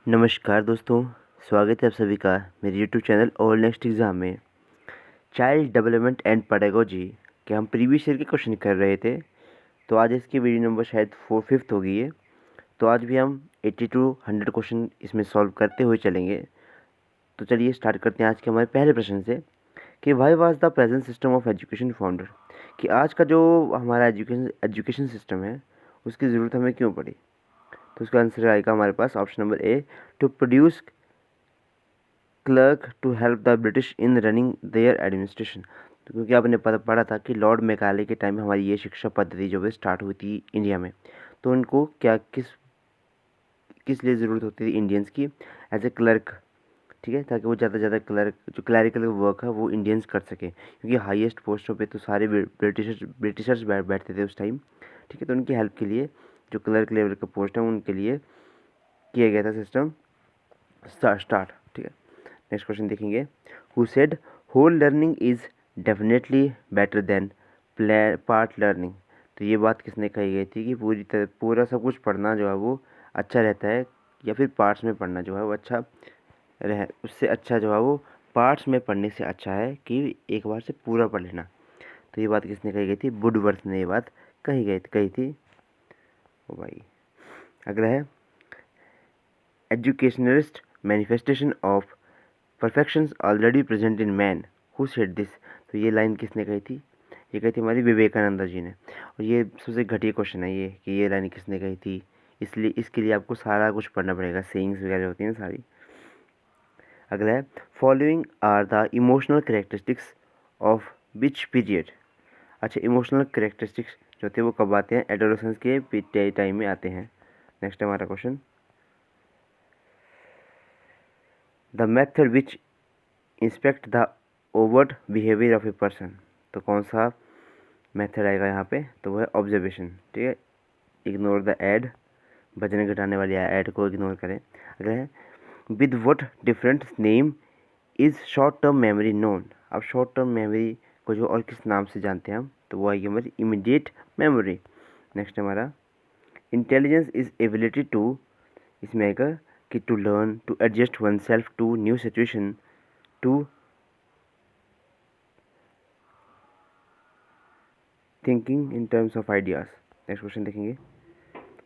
नमस्कार दोस्तों, स्वागत है आप सभी का मेरे यूट्यूब चैनल और नेक्स्ट एग्ज़ाम में। चाइल्ड डेवलपमेंट एंड पेडागोजी के हम प्रीवियस ईयर के क्वेश्चन कर रहे थे। तो आज इसकी वीडियो नंबर शायद 5th हो गई है। तो आज भी हम 80 to 100 क्वेश्चन इसमें सॉल्व करते हुए चलेंगे। तो चलिए स्टार्ट करते हैं आज के हमारे पहले प्रश्न से कि why was the present system of education founder, कि आज का जो हमारा एजुकेशन सिस्टम है उसकी ज़रूरत हमें क्यों पड़ी। तो उसका आंसर आएगा हमारे पास option number A, to produce clerk to help the British in running their administration. तो क्योंकि आपने पढ़ा था कि लॉर्ड मैकाले के टाइम में हमारी ये शिक्षा पद्धति जो है स्टार्ट हुई थी इंडिया में। तो उनको क्या किस किस लिए ज़रूरत होती थी इंडियंस की, एज ए क्लर्क, ठीक है, ताकि वो ज़्यादा से ज़्यादा क्लर्क जो क्लैरिकल वर्क है वो इंडियंस कर सके, क्योंकि हाईएस्ट पोस्टों पे तो सारे ब्रिटिशर्स बैठते थे उस टाइम, ठीक है। तो उनकी हेल्प के लिए जो क्लर्क लेवल का पोस्ट है उनके लिए किया गया था सिस्टम स्टार्ट, ठीक है। नेक्स्ट क्वेश्चन देखेंगे, who said whole learning is definitely better than part learning. तो ये बात किसने कही गई थी कि पूरा सब कुछ पढ़ना जो है वो अच्छा रहता है, या फिर पार्ट्स में पढ़ना जो है वो अच्छा रह उससे अच्छा जो है वो पार्ट्स में पढ़ने से अच्छा है कि एक बार से पूरा पढ़ लेना। तो ये बात किसने कही गई थी, वुडवर्थ ने ये बात कही थी। ओ भाई, अगला है educationalist manifestation of perfections already present in man, who said this. तो ये लाइन किसने कही थी, ये कही थी हमारी विवेकानंद जी ने। और ये सबसे घटिया क्वेश्चन है ये कि ये लाइन किसने कही थी, इसलिए इसके लिए आपको सारा कुछ पढ़ना पड़ेगा, सेइंग्स वगैरह होती हैं सारी। अगला है following are the emotional characteristics of which period. अच्छा, इमोशनल करेक्टरिस्टिक्स जो थे वो कब आते हैं, एडोलेसेंस के टाइम में आते हैं। नेक्स्ट हमारा question, the method which inspect the overt behaviour of a person. तो कौन सा मेथड आएगा यहाँ पे, तो वो है ऑब्जर्वेशन, ठीक है। इग्नोर द ऐड, भजन घटाने वाली ऐड को इग्नोर करें। अगला है with what different name is short term memory known. अब शॉर्ट टर्म मेमोरी को जो और किस नाम से जानते हैं हम, तो वो आएगी हमारी इमीडिएट मेमोरी। नेक्स्ट हमारा इंटेलिजेंस इज़ एबिलिटी टू, इसमें आएगा कि to learn, to adjust oneself to new situation, to thinking in terms of ideas. Next question देखेंगे,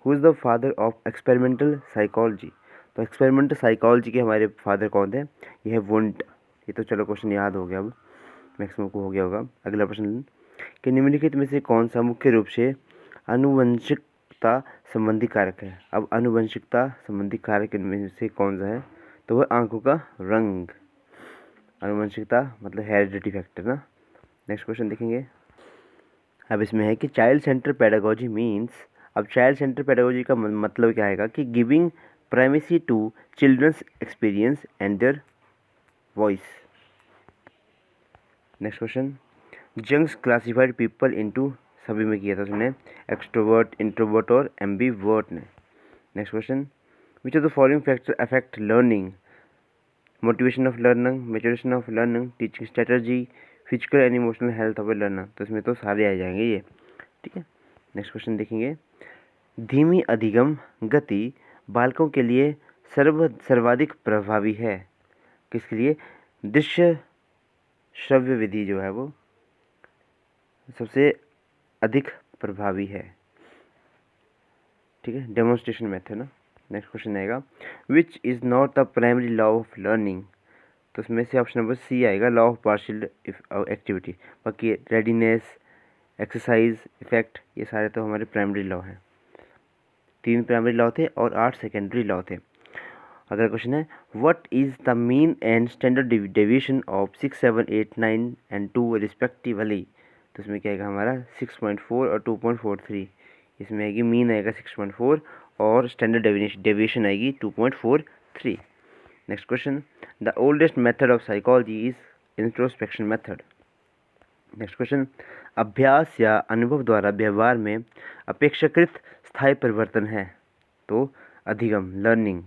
who is the father of experimental psychology. तो experimental psychology के हमारे father कौन थे, ये है वुंट। ये तो चलो क्वेश्चन याद हो गया, अब मैक्सिमम को हो गया होगा। अगला प्रश्न कि निम्नलिखित में से कौन सा मुख्य रूप से आनुवंशिकता संबंधी कारक है। अब आनुवंशिकता संबंधी कारक इनमें से कौन सा है, तो वह आंखों का रंग। आनुवंशिकता मतलब हेरिडिटी फैक्टर ना। नेक्स्ट क्वेश्चन देखेंगे, अब इसमें है कि चाइल्ड सेंटर पेडागोजी मीन्स। अब चाइल्ड सेंटर पेडागोजी का मतलब क्या आएगा कि giving primacy to children's experience and their voice. Next question, Jung's classified people into, सभी में किया था उसने, एक्सट्रोवर्ट, इंट्रोवर्ट और एम्बीवर्ट ने। Next question, which of the following factor affect learning, motivation of learning, maturation of learning, teaching strategy, physical and emotional health of A learner. तो इसमें तो सारे आ जाएंगे ये, ठीक है। नेक्स्ट क्वेश्चन देखेंगे, धीमी अधिगम गति बालकों के लिए सर्वाधिक प्रभावी है, किसके लिए, दृश्य श्रव्य विधि जो है वो सबसे अधिक प्रभावी है, ठीक है, डेमोन्स्ट्रेशन मेथड ना। नेक्स्ट क्वेश्चन आएगा, which is not the primary law of learning. तो उसमें से ऑप्शन नंबर सी आएगा, लॉ ऑफ पार्शियल एक्टिविटी। बाकी रेडीनेस, एक्सरसाइज, इफेक्ट, ये सारे तो हमारे प्राइमरी लॉ हैं। 3 प्राइमरी लॉ थे और 8 सेकेंडरी लॉ थे। अगला क्वेश्चन है, what is the mean and standard deviation of 6, 7, 8, 9 and 2 respectively. तो इसमें क्या आएगा हमारा 6.4 और 2.43। इसमें आएगी मीन आएगा 6.4 और स्टैंडर्ड डेविएशन आएगी 2.43। Next question, the oldest method of psychology is introspection method. Next question, अभ्यास या अनुभव द्वारा व्यवहार में अपेक्षाकृत स्थायी परिवर्तन है, तो अधिगम, लर्निंग,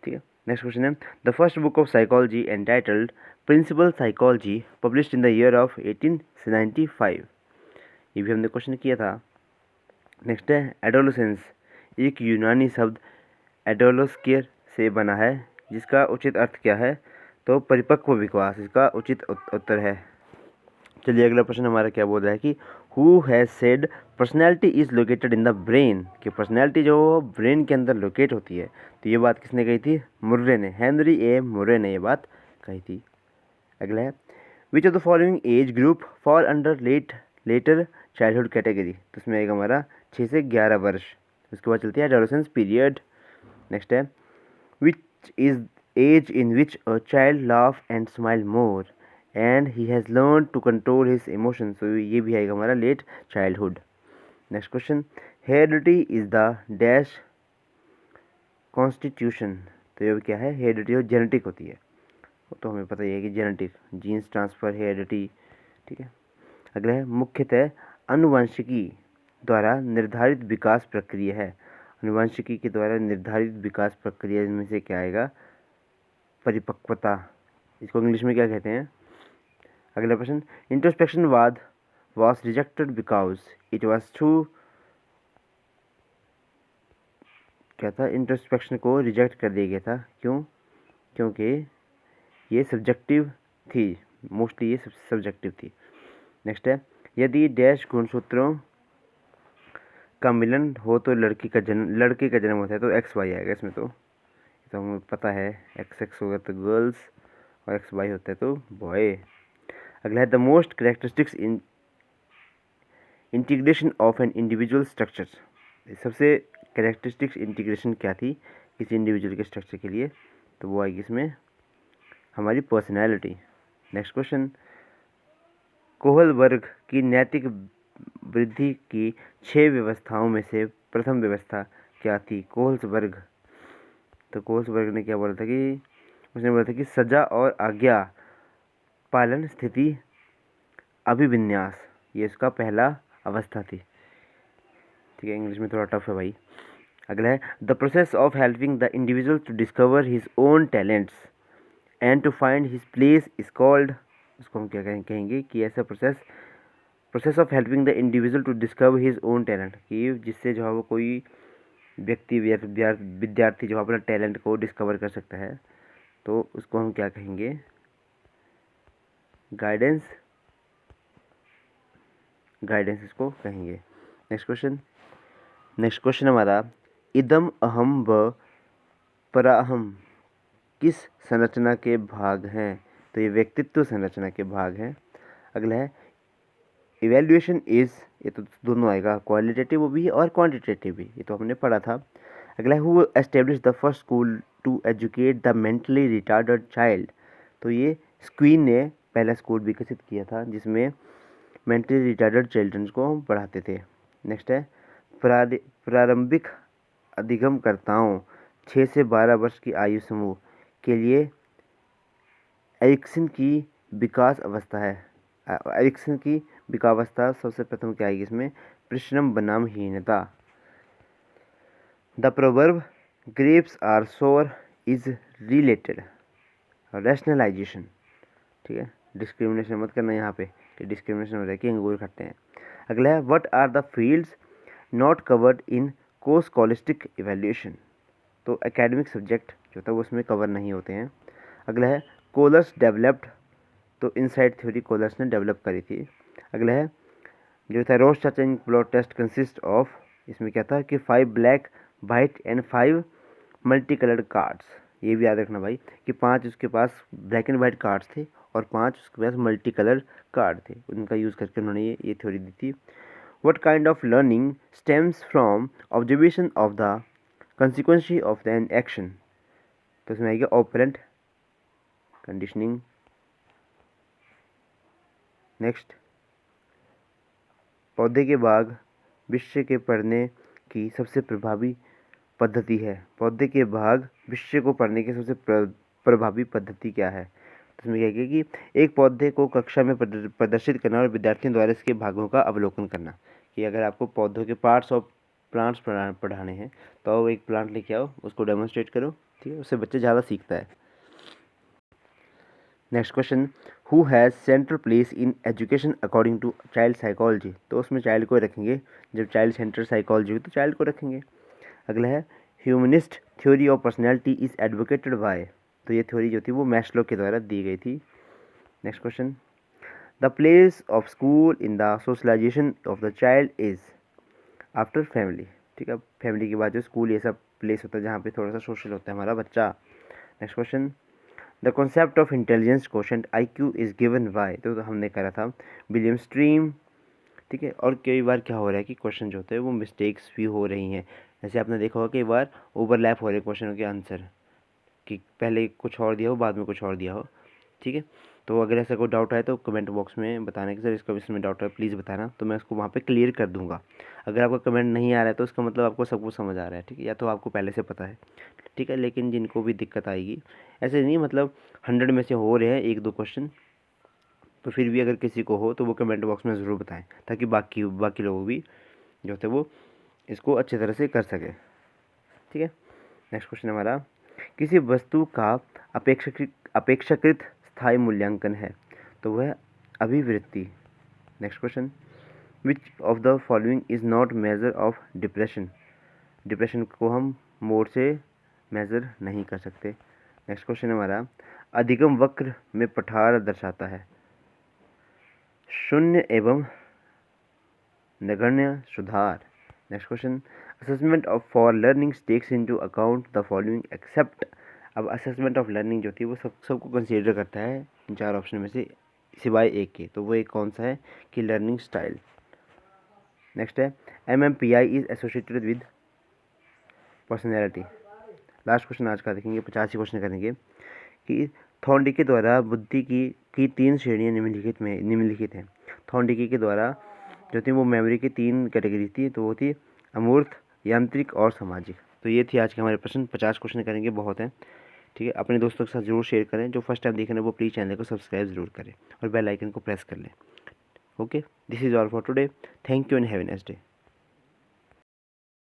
ठीक है। नेक्स्ट क्वेश्चन है, the first book of psychology entitled principle psychology published in the year of 1895। ये भी हमने क्वेश्चन किया था। नेक्स्ट है एडोलेसेंस, एक यूनानी शब्द एडोलोस्केर से बना है, जिसका उचित अर्थ क्या है? तो परिपक्व विकास इसका उचित उत्तर है। चलिए अगला प्रश्न हमारा क्या बोल रहा है कि who has said personality is located in the brain, कि पर्सनैलिटी जो ब्रेन के अंदर लोकेट होती है। तो ये बात किसने कही थी? मुर्रे ने, हेनरी ए मुर्रे ने ये बात कही थी। अगला है विच of the following age group fall under letter childhood category. तो इसमें आएगा हमारा 6 से 11 वर्ष। उसके बाद चलती है एडोलेसेंस पीरियड। नेक्स्ट है which is age in which a child laugh and smile more and he has learn to control his emotions. तो ये भी आएगा हमारा late childhood. Next question heredity is the dash constitution. तो ये क्या है? हेरिडिटी और जेनेटिक होती है, तो हमें पता ही है कि जेनेटिक, जीन्स ट्रांसफ़र, हेरिडिटी, ठीक है। अगला है मुख्यतः आनुवंशिकी द्वारा निर्धारित विकास प्रक्रिया है। आनुवंशिकी के द्वारा निर्धारित विकास प्रक्रिया में से क्या आएगा? परिपक्वता। इसको इंग्लिश में क्या कहते हैं? अगला प्रश्न introspection was rejected because it was too, क्या था? इंट्रोस्पेक्शन को रिजेक्ट कर दिया गया था, क्यों? क्योंकि ये सब्जेक्टिव थी, मोस्टली ये सब्जेक्टिव थी। नेक्स्ट है यदि डैश गुणसूत्रों का मिलन हो तो लड़के का जन्म होता है। तो एक्स वाई आएगा इसमें, तो हमें पता है एक्स एक्स होगा तो गर्ल्स और एक्स वाई होता है तो बॉय। अगला है the most characteristics in integration of an individual structure. सबसे कैरेक्टरिस्टिक्स इंटीग्रेशन क्या थी किसी इंडिविजुअल के स्ट्रक्चर के लिए? तो वो आएगी इसमें हमारी पर्सनैलिटी। नेक्स्ट क्वेश्चन कोहलबर्ग की नैतिक वृद्धि की 6 व्यवस्थाओं में से प्रथम व्यवस्था क्या थी? कोहलबर्ग, तो कोहलबर्ग ने क्या बोला था कि उसने बोला था कि सजा और आज्ञा पालन स्थिति अभिविन्यास, ये इसका पहला अवस्था थी। ठीक है, इंग्लिश में थोड़ा टफ है भाई। अगला है the process of helping the individual to discover his own talents and to find his place is called. उसको हम क्या कहेंगे कि ऐसा process of helping the individual to discover his own talent, कि जिससे जो है वो कोई व्यक्ति विद्यार्थी जो अपना टैलेंट को डिस्कवर कर सकता है, तो उसको हम क्या कहेंगे? गाइडेंस इसको कहेंगे। नेक्स्ट क्वेश्चन हमारा इदम अहम व पराहम किस संरचना के भाग हैं? तो ये व्यक्तित्व संरचना के भाग हैं। अगला है इवेल्युएशन इज, ये तो दोनों आएगा, क्वालिटेटिव भी और क्वांटिटेटिव भी, ये तो हमने पढ़ा था। अगला है who establish the first school to educate the mentally retarded child. तो ये स्क्वीन ने पहला स्कूल विकसित किया था जिसमें मेंटली रिटार्डेड चिल्ड्रंस को हम पढ़ाते थे। नेक्स्ट है प्रारंभिक अधिगमकर्ताओं 6 से 12 वर्ष की आयु समूह के लिए एरिक्सन की विकास अवस्था है। एरिक्सन की विकासावस्था सबसे प्रथम क्या आएगी इसमें? परिश्रम बनाम हीनता। द प्रोवर्ब ग्रेप्स आर सोर इज रिलेटेड रैशनलाइजेशन। ठीक है, डिस्क्रिमिनेशन मत करना यहाँ पे कि डिस्क्रिमिनेशन हो रहा है कि अंगूर खट्टे हैं। अगला है what are the fields not covered in scholastic evaluation. तो एकेडमिक सब्जेक्ट जो था वो उसमें कवर नहीं होते हैं। अगला है कोलर्स डेवलप्ड, तो इनसाइड थ्योरी कोलर्स ने डेवलप करी थी। अगला है जो था Rorschach inkblot test consist of, इसमें क्या था कि 5 black white and 5 multicoloured cards. ये भी याद रखना भाई कि 5 उसके पास ब्लैक एंड वाइट कार्ड्स थे और 5 उसके पास मल्टी कलर कार्ड थे, उनका यूज़ करके उन्होंने ये थ्योरी दी थी। What kind of learning stems from observation of the consequences of an action. तो इसमें आएगा ऑपरेंट कंडीशनिंग। नेक्स्ट पौधे के भाग विषय के पढ़ने की सबसे प्रभावी पद्धति है। पौधे के भाग विषय को पढ़ने की सबसे प्रभावी पद्धति क्या है? तो इसमें क्या है कि एक पौधे को कक्षा में प्रदर्शित करना और विद्यार्थियों द्वारा इसके भागों का अवलोकन करना। कि अगर आपको पौधों के पार्ट्स ऑफ प्लांट्स पढ़ाने हैं तो एक प्लांट लेके आओ, उसको डेमोन्स्ट्रेट करो, ठीक है, उससे बच्चे ज़्यादा सीखता है। Next question who has central place in education according to child psychology. तो उसमें चाइल्ड को रखेंगे, जब चाइल्ड सेंटर साइकोलॉजी हो तो चाइल्ड को रखेंगे। अगला है humanist theory of personality is advocated by, तो ये थ्योरी जो थी वो मैस्लो के द्वारा दी गई थी। Next question, the place of school in the socialization of the child is after family. ठीक है, फैमिली के बाद जो स्कूल ये सब प्लेस होता है जहाँ पे थोड़ा सा सोशल होता है हमारा बच्चा। Next question, the concept of intelligence quotient IQ is given by, तो हमने करा था विलियम स्ट्रीम। ठीक है, और कई बार क्या हो रहा है कि क्वेश्चन जो होते हैं वो मिस्टेक्स भी हो रही हैं, जैसे आपने देखा होगा कई बार ओवरलैप हो रहे क्वेश्चनों के आंसर, कि पहले कुछ और दिया हो बाद में कुछ और दिया हो। ठीक है, तो अगर ऐसा कोई डाउट आए तो कमेंट बॉक्स में बताना कि सर इसका इसमें डाउट है प्लीज़ बताना, तो मैं उसको वहाँ पे क्लियर कर दूँगा। अगर आपका कमेंट नहीं आ रहा है तो उसका मतलब आपको सब कुछ समझ आ रहा है। ठीक है, या तो आपको पहले से पता है। ठीक है, लेकिन जिनको भी दिक्कत आएगी, ऐसे नहीं मतलब 100 में से हो रहे हैं 1-2 क्वेश्चन, तो फिर भी अगर किसी को हो तो वो कमेंट बॉक्स में ज़रूर बताएं, ताकि बाकी लोग भी जो होते वो इसको अच्छी तरह से कर सके। ठीक है, नेक्स्ट क्वेश्चन हमारा, किसी वस्तु का अपेक्षाकृत स्थायी मूल्यांकन है, तो वह अभिवृत्ति। Next question, which of the following is not measure of depression. Depression को हम मोड से मेज़र नहीं कर सकते। नेक्स्ट क्वेश्चन हमारा, अधिगम वक्र में पठार दर्शाता है शून्य एवं नगण्य सुधार। Next question, assessment of for learning takes into account the following except. अब असेसमेंट ऑफ लर्निंग जो थी वो सबको कंसीडर करता है इन 4 ऑप्शन में से सिवाय एक के, तो वो एक कौन सा है कि लर्निंग स्टाइल। नेक्स्ट है, MMPI is associated with personality. Last question आज का देखेंगे, 85 क्वेश्चन करेंगे कि थॉर्नडिके के द्वारा बुद्धि की 3 श्रेणियाँ निम्नलिखित हैं। थॉर्नडिके के द्वारा जो थी वो मेमोरी की 3 कैटेगरी थी, तो वो थी अमूर्त, यांत्रिक और सामाजिक। तो ये थी आज के हमारे प्रश्न। 50 क्वेश्चन करेंगे, बहुत हैं। ठीक है, अपने दोस्तों के साथ जरूर शेयर करें। जो फर्स्ट टाइम देख रहे हैं वो प्लीज़ चैनल को सब्सक्राइब जरूर करें और बेल आइकन को प्रेस कर लें। Okay, this is all for today. Thank you and have a nice day.